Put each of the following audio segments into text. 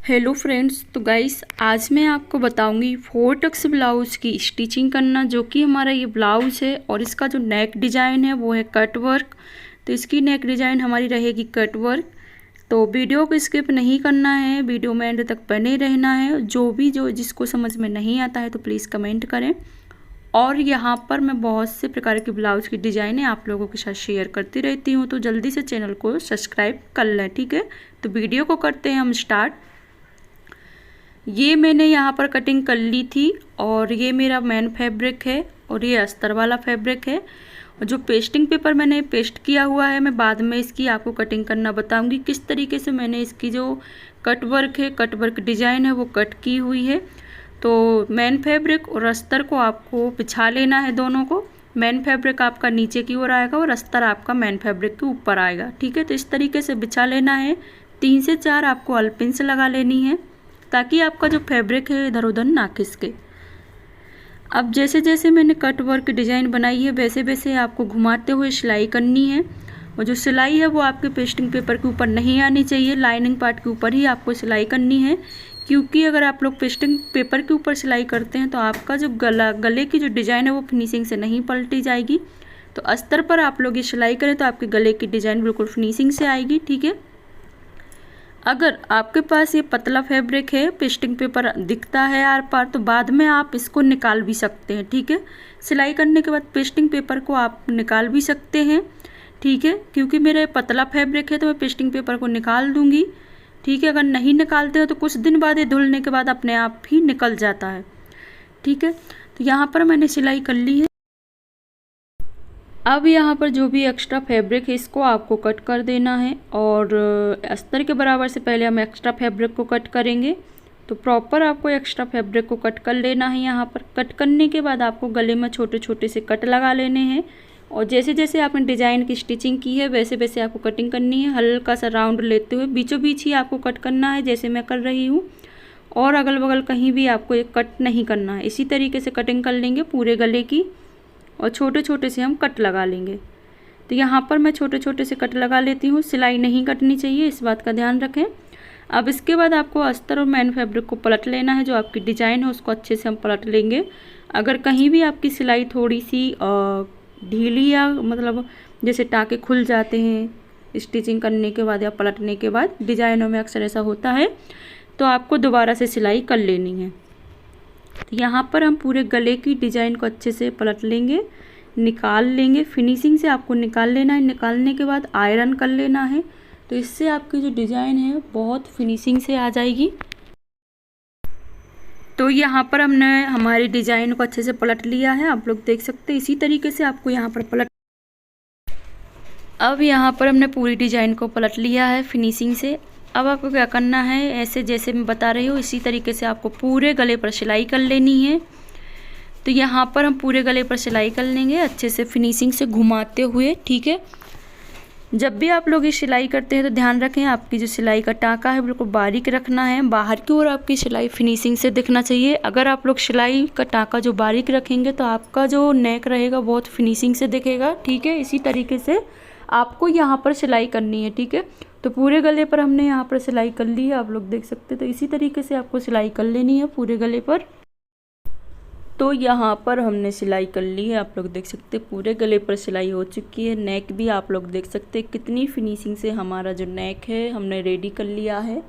Hello friends, तो guys आज मैं आपको बताऊंगी 4 टक्स ब्लाउज़ की स्टिचिंग करना, जो कि हमारा ये ब्लाउज़ है और इसका जो नेक डिज़ाइन है वो है कट वर्क। तो इसकी नेक डिज़ाइन हमारी रहेगी कट वर्क। तो वीडियो को स्किप नहीं करना है, वीडियो में एंड तक बने रहना है। जो जिसको समझ में नहीं आता है तो प्लीज़ कमेंट करें। और यहाँ पर मैं बहुत से प्रकार के ब्लाउज़ की डिज़ाइनें आप लोगों के साथ शेयर करती रहती हूँ, तो जल्दी से चैनल को सब्सक्राइब कर लें, ठीक है। तो वीडियो को करते हैं हम स्टार्ट। ये मैंने यहाँ पर कटिंग कर ली थी और ये मेरा मेन फैब्रिक है और ये अस्तर वाला फैब्रिक है। और जो पेस्टिंग पेपर मैंने पेस्ट किया हुआ है, मैं बाद में इसकी आपको कटिंग करना बताऊंगी किस तरीके से मैंने इसकी जो कट वर्क डिज़ाइन है वो कट की हुई है। तो मेन फैब्रिक और अस्तर को आपको बिछा लेना है दोनों को। मेन फैब्रिक आपका नीचे की ओर आएगा और अस्तर आपका मेन फैब्रिक के ऊपर आएगा, ठीक है। तो इस तरीके से बिछा लेना है। 3 से 4 आपको अलपिन्स लगा लेनी है ताकि आपका जो फैब्रिक है इधर उधर ना खिसके। अब जैसे जैसे मैंने कट वर्क डिज़ाइन बनाई है वैसे वैसे आपको घुमाते हुए सिलाई करनी है। और जो सिलाई है वो आपके पेस्टिंग पेपर के ऊपर नहीं आनी चाहिए, लाइनिंग पार्ट के ऊपर ही आपको सिलाई करनी है। क्योंकि अगर आप लोग पेस्टिंग पेपर के ऊपर सिलाई करते हैं तो आपका जो गले की जो डिज़ाइन है वो फिनिशिंग से नहीं पलटी जाएगी। तो अस्तर पर आप लोग ये सिलाई करें तो आपके गले की डिज़ाइन बिल्कुल फिनिशिंग से आएगी, ठीक है। अगर आपके पास ये पतला फैब्रिक है, पेस्टिंग पेपर दिखता है आर पार, तो बाद में आप इसको निकाल भी सकते हैं, ठीक है। सिलाई करने के बाद पेस्टिंग पेपर को आप निकाल भी सकते हैं, ठीक है। क्योंकि मेरा पतला फैब्रिक है तो मैं पेस्टिंग पेपर को निकाल दूंगी, ठीक है। अगर नहीं निकालते हो तो कुछ दिन बाद ये धुलने के बाद अपने आप ही निकल जाता है, ठीक है। तो यहाँ पर मैंने सिलाई कर ली है। अब यहाँ पर जो भी एक्स्ट्रा फैब्रिक है इसको आपको कट कर देना है और अस्तर के बराबर से पहले हम एक्स्ट्रा फैब्रिक को कट करेंगे। तो प्रॉपर आपको एक्स्ट्रा फैब्रिक को कट कर लेना है। यहाँ पर कट करने के बाद आपको गले में छोटे छोटे से कट लगा लेने हैं और जैसे जैसे आपने डिज़ाइन की स्टिचिंग की है वैसे वैसे आपको कटिंग करनी है। हल्का सा राउंड लेते हुए बीचों बीच ही आपको कट करना है, जैसे मैं कर रही हूँ। और अगल बगल कहीं भी आपको ये कट नहीं करना है। इसी तरीके से कटिंग कर लेंगे पूरे गले की और छोटे छोटे से हम कट लगा लेंगे। तो यहाँ पर मैं छोटे छोटे से कट लगा लेती हूँ, सिलाई नहीं कटनी चाहिए, इस बात का ध्यान रखें। अब इसके बाद आपको अस्तर और मेन फैब्रिक को पलट लेना है। जो आपकी डिज़ाइन है उसको अच्छे से हम पलट लेंगे। अगर कहीं भी आपकी सिलाई थोड़ी सी ढीली या मतलब जैसे टाँके खुल जाते हैं स्टिचिंग करने के बाद या पलटने के बाद, डिज़ाइनों में अक्सर ऐसा होता है, तो आपको दोबारा से सिलाई कर लेनी है। तो यहाँ पर हम पूरे गले की डिज़ाइन को अच्छे से पलट लेंगे, निकाल लेंगे। फिनिशिंग से आपको निकाल लेना है। निकालने के बाद आयरन कर लेना है, तो इससे आपकी जो डिज़ाइन है बहुत फिनिशिंग से आ जाएगी। तो यहाँ पर हमने हमारी डिज़ाइन को अच्छे से पलट लिया है, आप लोग देख सकते हैं। इसी तरीके से आपको यहाँ पर पलट अब यहाँ पर हमने पूरी डिज़ाइन को पलट लिया है फिनिशिंग से। अब आपको क्या करना है, ऐसे जैसे मैं बता रही हूँ इसी तरीके से आपको पूरे गले पर सिलाई कर लेनी है। तो यहाँ पर हम पूरे गले पर सिलाई कर लेंगे अच्छे से फिनिशिंग से घुमाते हुए, ठीक है। जब भी आप लोग ये सिलाई करते हैं तो ध्यान रखें आपकी जो सिलाई का टाँका है बिल्कुल बारीक रखना है। बाहर की ओर आपकी सिलाई फिनिशिंग से दिखना चाहिए। अगर आप लोग सिलाई का टाँका जो बारीक रखेंगे तो आपका जो नेक रहेगा बहुत फिनिशिंग से दिखेगा, ठीक है। इसी तरीके से आपको यहाँ पर सिलाई करनी है, ठीक है। तो पूरे गले पर हमने यहाँ पर सिलाई कर ली है, आप लोग देख सकते हैं। तो इसी तरीके से आपको सिलाई कर लेनी है पूरे गले पर। तो यहाँ पर हमने सिलाई कर ली है, आप लोग देख सकते हैं पूरे गले पर सिलाई हो चुकी है। नेक भी आप लोग देख सकते हैं कितनी फिनिशिंग से हमारा जो नेक है हमने रेडी कर लिया है।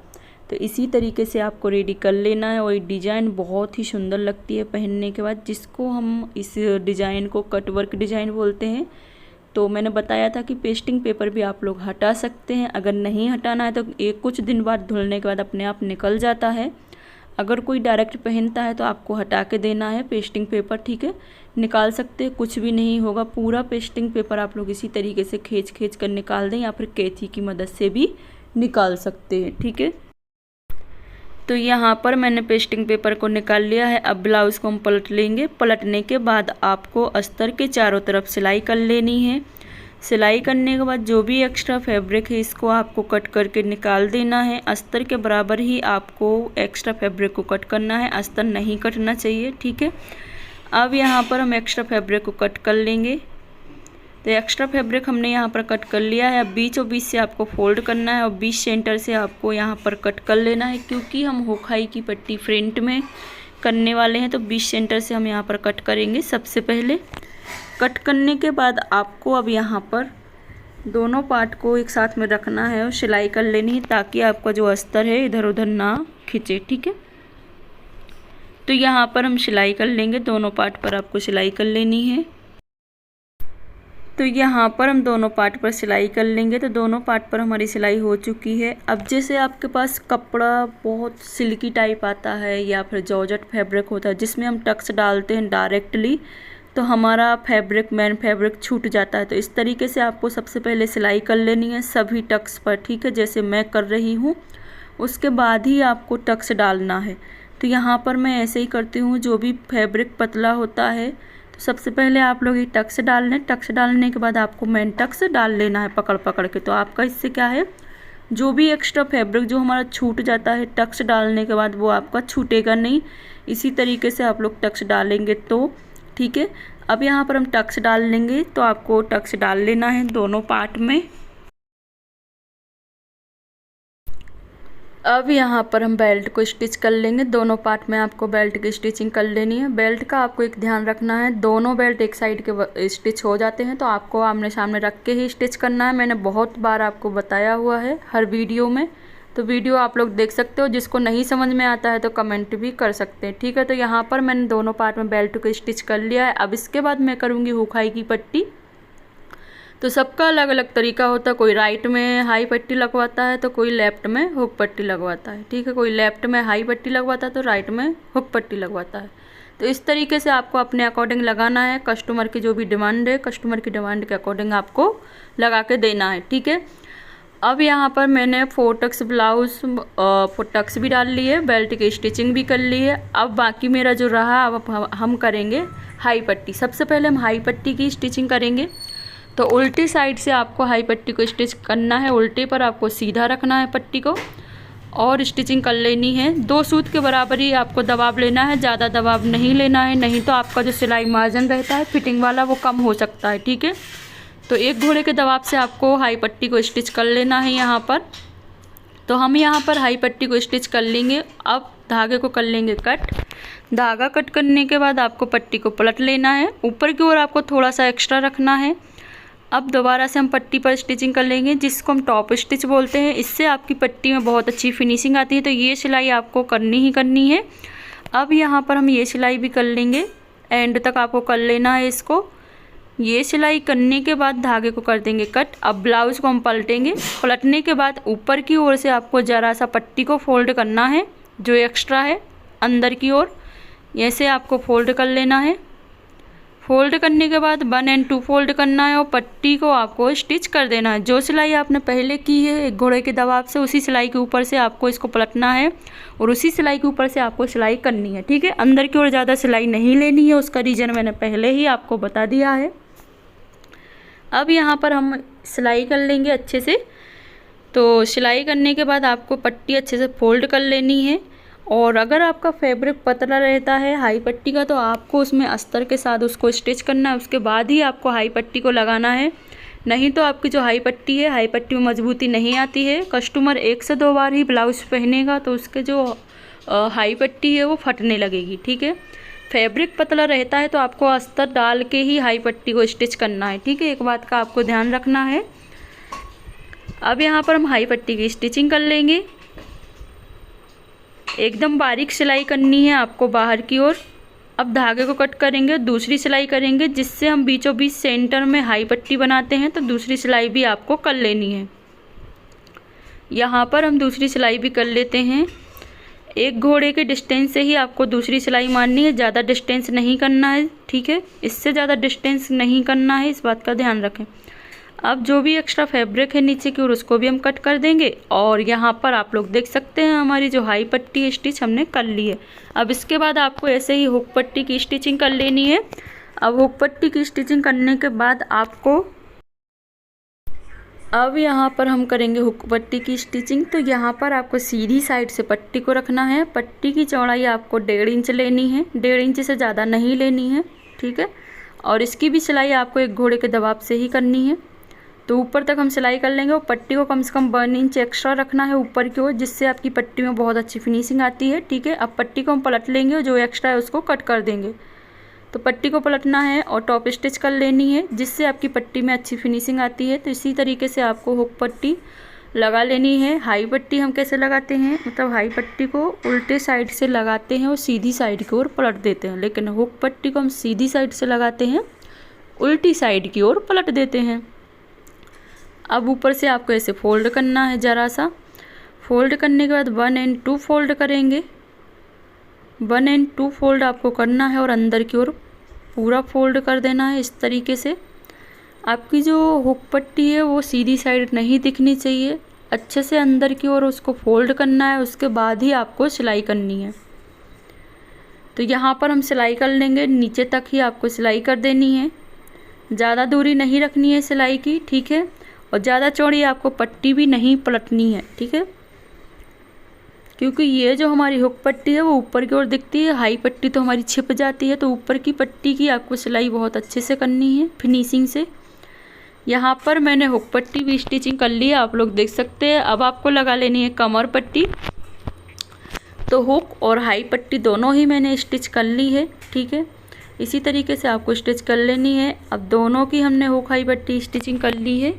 तो इसी तरीके से आपको रेडी कर लेना है। और ये डिज़ाइन बहुत ही सुंदर लगती है पहनने के बाद, जिसको हम इस डिज़ाइन को कट वर्क डिज़ाइन बोलते हैं। तो मैंने बताया था कि पेस्टिंग पेपर भी आप लोग हटा सकते हैं। अगर नहीं हटाना है तो कुछ दिन बाद धुलने के बाद अपने आप निकल जाता है। अगर कोई डायरेक्ट पहनता है तो आपको हटा के देना है पेस्टिंग पेपर, ठीक है। निकाल सकते हैं, कुछ भी नहीं होगा। पूरा पेस्टिंग पेपर आप लोग इसी तरीके से खींच कर निकाल दें या फिर कैंची की मदद से भी निकाल सकते हैं, ठीक है। तो यहाँ पर मैंने पेस्टिंग पेपर को निकाल लिया है। अब ब्लाउज़ को हम पलट लेंगे। पलटने के बाद आपको अस्तर के चारों तरफ सिलाई कर लेनी है। सिलाई करने के बाद जो भी एक्स्ट्रा फैब्रिक है इसको आपको कट करके निकाल देना है। अस्तर के बराबर ही आपको एक्स्ट्रा फैब्रिक को कट करना है, अस्तर नहीं कटना चाहिए, ठीक है। अब यहाँ पर हम एक्स्ट्रा फैब्रिक को कट कर लेंगे। तो एक्स्ट्रा फैब्रिक हमने यहाँ पर कट कर लिया है। अब बीचों बीच से आपको फोल्ड करना है और बीच सेंटर से आपको यहाँ पर कट कर लेना है, क्योंकि हम हुकाई की पट्टी फ्रंट में करने वाले हैं तो बीच सेंटर से हम यहाँ पर कट करेंगे। सबसे पहले कट करने के बाद आपको अब यहाँ पर दोनों पार्ट को एक साथ में रखना है और सिलाई कर लेनी है, ताकि आपका जो अस्तर है इधर उधर ना खिंचे। ठीक है, तो यहाँ पर हम सिलाई कर लेंगे, दोनों पार्ट पर आपको सिलाई कर लेनी है। तो यहाँ पर हम दोनों पार्ट पर सिलाई कर लेंगे। तो दोनों पार्ट पर हमारी सिलाई हो चुकी है। अब जैसे आपके पास कपड़ा बहुत सिल्की टाइप आता है या फिर जॉर्जेट फैब्रिक होता है जिसमें हम टक्स डालते हैं डायरेक्टली, तो हमारा फैब्रिक मेन फैब्रिक छूट जाता है। तो इस तरीके से आपको सबसे पहले सिलाई कर लेनी है सभी टक्स पर। ठीक है, जैसे मैं कर रही हूँ, उसके बाद ही आपको टक्स डालना है। तो यहाँ पर मैं ऐसे ही करती हूँ। जो भी फैब्रिक पतला होता है तो सबसे पहले आप लोग ये टक्स डाल लें। टक्स डालने के बाद आपको मेन टक्स डाल लेना है पकड़ पकड़ के। तो आपका इससे क्या है, जो भी एक्स्ट्रा फैब्रिक जो हमारा छूट जाता है टक्स डालने के बाद, वो आपका छूटेगा नहीं। इसी तरीके से आप लोग टक्स डालेंगे तो ठीक है। अब यहाँ पर हम टक्स डाल लेंगे, तो आपको टक्स डाल लेना है दोनों पार्ट में। अब यहाँ पर हम बेल्ट को स्टिच कर लेंगे। दोनों पार्ट में आपको बेल्ट की स्टिचिंग कर लेनी है। बेल्ट का आपको एक ध्यान रखना है, दोनों बेल्ट एक साइड के स्टिच हो जाते हैं तो आपको आमने सामने रख के ही स्टिच करना है। मैंने बहुत बार आपको बताया हुआ है हर वीडियो में, तो वीडियो आप लोग देख सकते हो। जिसको नहीं समझ में आता है तो कमेंट भी कर सकते हैं। ठीक है, तो यहाँ पर मैंने दोनों पार्ट में बेल्ट को स्टिच कर लिया है। अब इसके बाद मैं करूँगी हुकाई की पट्टी। तो सबका अलग अलग तरीका होता है, कोई राइट में हाई पट्टी लगवाता है तो कोई लेफ्ट में हुक पट्टी लगवाता है। ठीक है, कोई लेफ्ट में हाई पट्टी लगवाता है तो राइट में हुक पट्टी लगवाता है। तो इस तरीके से आपको अपने अकॉर्डिंग लगाना है। कस्टमर की जो भी डिमांड है, कस्टमर की डिमांड के अकॉर्डिंग आपको लगा के देना है। ठीक है, अब यहाँ पर मैंने 4 टक्स ब्लाउज 4 टक्स भी डाल ली है, बेल्ट की स्टिचिंग भी कर ली है। अब बाकी मेरा जो रहा, अब हम करेंगे हाई पट्टी। सबसे पहले हम हाई पट्टी की स्टिचिंग करेंगे। तो उल्टी साइड से आपको हाई पट्टी को स्टिच करना है। उल्टे पर आपको सीधा रखना है पट्टी को और स्टिचिंग कर लेनी है। 2 सूत के बराबर ही आपको दबाव लेना है, ज़्यादा दबाव नहीं लेना है, नहीं तो आपका जो सिलाई मार्जिन रहता है फिटिंग वाला वो कम हो सकता है। ठीक है, तो 1 घोड़े के दबाव से आपको हाई पट्टी को स्टिच कर लेना है यहाँ पर। तो हम यहाँ पर हाई पट्टी को स्टिच कर लेंगे। अब धागे को कर लेंगे कट। धागा कट करने के बाद आपको पट्टी को पलट लेना है। ऊपर की ओर आपको थोड़ा सा एक्स्ट्रा रखना है। अब दोबारा से हम पट्टी पर स्टिचिंग कर लेंगे, जिसको हम टॉप स्टिच बोलते हैं। इससे आपकी पट्टी में बहुत अच्छी फिनिशिंग आती है। तो ये सिलाई आपको करनी ही करनी है। अब यहाँ पर हम ये सिलाई भी कर लेंगे, एंड तक आपको कर लेना है इसको। ये सिलाई करने के बाद धागे को कर देंगे कट। अब ब्लाउज को हम पलटेंगे। पलटने के बाद ऊपर की ओर से आपको ज़रा सा पट्टी को फोल्ड करना है, जो एक्स्ट्रा है अंदर की ओर, ऐसे आपको फोल्ड कर लेना है। फोल्ड करने के बाद 1 और 2 फोल्ड करना है और पट्टी को आपको स्टिच कर देना है। जो सिलाई आपने पहले की है 1 घोड़े के दबाव से, उसी सिलाई के ऊपर से आपको इसको पलटना है और उसी सिलाई के ऊपर से आपको सिलाई करनी है। ठीक है, अंदर की ओर ज़्यादा सिलाई नहीं लेनी है, उसका रीज़न मैंने पहले ही आपको बता दिया है। अब यहाँ पर हम सिलाई कर लेंगे अच्छे से। तो सिलाई करने के बाद आपको पट्टी अच्छे से फोल्ड कर लेनी है। और अगर आपका फैब्रिक पतला रहता है हाई पट्टी का, तो आपको उसमें अस्तर के साथ उसको स्टिच करना है, उसके बाद ही आपको हाई पट्टी को लगाना है। नहीं तो आपकी जो हाई पट्टी है, हाई पट्टी में मजबूती नहीं आती है। कस्टमर 1 से 2 बार ही ब्लाउज पहनेगा तो उसके जो हाई पट्टी है वो फटने लगेगी। ठीक है, फैब्रिक पतला रहता है तो आपको अस्तर डाल के ही हाई पट्टी को स्टिच करना है। ठीक है, एक बात का आपको ध्यान रखना है। अब यहाँ पर हम हाई पट्टी की स्टिचिंग कर लेंगे। एकदम बारीक सिलाई करनी है आपको बाहर की ओर। अब धागे को कट करेंगे, दूसरी सिलाई करेंगे, जिससे हम बीचों बीच सेंटर में हाई पट्टी बनाते हैं। तो दूसरी सिलाई भी आपको कर लेनी है। यहाँ पर हम दूसरी सिलाई भी कर लेते हैं। 1 घोड़े के डिस्टेंस से ही आपको दूसरी सिलाई मारनी है, ज़्यादा डिस्टेंस नहीं करना है। ठीक है, इससे ज़्यादा डिस्टेंस नहीं करना है, इस बात का ध्यान रखें। अब जो भी एक्स्ट्रा फैब्रिक है नीचे की ओर, उसको भी हम कट कर देंगे। और यहाँ पर आप लोग देख सकते हैं हमारी जो हाई पट्टी स्टिच हमने कर ली है। अब इसके बाद आपको ऐसे ही हुक पट्टी की स्टिचिंग कर लेनी है। अब हुक पट्टी की स्टिचिंग करने के बाद आपको अब यहाँ पर हम करेंगे हुक पट्टी की स्टिचिंग। तो यहाँ पर आपको सीधी साइड से पट्टी को रखना है। पट्टी की चौड़ाई आपको 1.5 इंच लेनी है, 1.5 इंच से ज़्यादा नहीं लेनी है। ठीक है, और इसकी भी सिलाई आपको एक घोड़े के दबाव से ही करनी है। तो ऊपर तक हम सिलाई कर लेंगे और पट्टी को कम से कम 1 इंच एक्स्ट्रा रखना है ऊपर की ओर, जिससे आपकी पट्टी में बहुत अच्छी फिनिशिंग आती है। ठीक है, अब पट्टी को हम पलट लेंगे और जो एक्स्ट्रा है उसको कट कर देंगे। तो पट्टी को पलटना है और टॉप स्टिच कर लेनी है, जिससे आपकी पट्टी में अच्छी फिनिशिंग आती है। तो इसी तरीके से आपको हुक पट्टी लगा लेनी है। हाई पट्टी हम कैसे लगाते हैं, मतलब हाई पट्टी को उल्टे साइड से लगाते हैं और सीधी साइड की ओर पलट देते हैं, लेकिन हुक पट्टी को हम सीधी साइड से लगाते हैं, उल्टी साइड की ओर पलट देते हैं। अब ऊपर से आपको ऐसे फोल्ड करना है, ज़रा सा फोल्ड करने के बाद 1 and 2 फोल्ड करेंगे। 1 and 2 फोल्ड आपको करना है और अंदर की ओर पूरा फोल्ड कर देना है। इस तरीके से आपकी जो हुक पट्टी है वो सीधी साइड नहीं दिखनी चाहिए, अच्छे से अंदर की ओर उसको फोल्ड करना है, उसके बाद ही आपको सिलाई करनी है। तो यहाँ पर हम सिलाई कर लेंगे, नीचे तक ही आपको सिलाई कर देनी है, ज़्यादा दूरी नहीं रखनी है सिलाई की। ठीक है, और ज़्यादा चौड़ी आपको पट्टी भी नहीं पलटनी है। ठीक है, क्योंकि ये जो हमारी हुक पट्टी है वो ऊपर की ओर दिखती है, हाई पट्टी तो हमारी छिप जाती है। तो ऊपर की पट्टी की आपको सिलाई बहुत अच्छे से करनी है फिनिशिंग से। यहाँ पर मैंने हुक पट्टी भी स्टिचिंग कर ली है, आप लोग देख सकते हैं। अब आपको लगा लेनी है कमर पट्टी। तो हुक और हाई पट्टी दोनों ही मैंने स्टिच कर ली है। ठीक है, इसी तरीके से आपको स्टिच कर लेनी है। अब दोनों की हमने हुक हाई पट्टी स्टिचिंग कर ली है।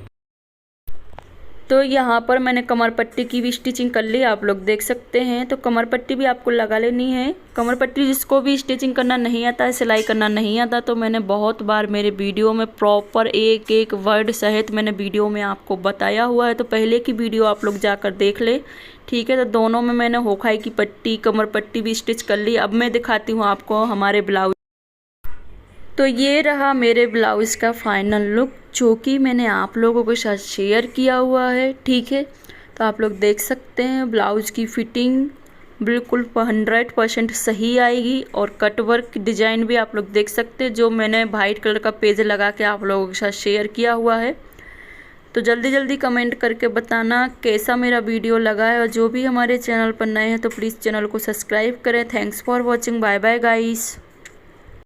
तो यहाँ पर मैंने कमर पट्टी की भी स्टिचिंग कर ली, आप लोग देख सकते हैं। तो कमर पट्टी भी आपको लगा लेनी है। कमर पट्टी जिसको भी स्टिचिंग करना नहीं आता है, सिलाई करना नहीं आता, तो मैंने बहुत बार मेरे वीडियो में प्रॉपर एक एक वर्ड सहित मैंने वीडियो में आपको बताया हुआ है। तो पहले की वीडियो आप लोग जाकर देख ले। ठीक है, तो दोनों में मैंने हुक हाई की पट्टी कमर पट्टी भी स्टिच कर ली। अब मैं दिखाती हूँ आपको हमारे ब्लाउज। तो ये रहा मेरे ब्लाउज़ का फाइनल लुक, जो कि मैंने आप लोगों के साथ शेयर किया हुआ है। ठीक है, तो आप लोग देख सकते हैं ब्लाउज़ की फिटिंग बिल्कुल 100% सही आएगी। और कट वर्क डिज़ाइन भी आप लोग देख सकते हैं, जो मैंने वाइट कलर का पेज लगा के आप लोगों के साथ शेयर किया हुआ है। तो जल्दी जल्दी कमेंट करके बताना कैसा मेरा वीडियो लगा है। और जो भी हमारे चैनल पर नए हैं तो प्लीज़ चैनल को सब्सक्राइब करें। Thanks for watching, bye bye guys.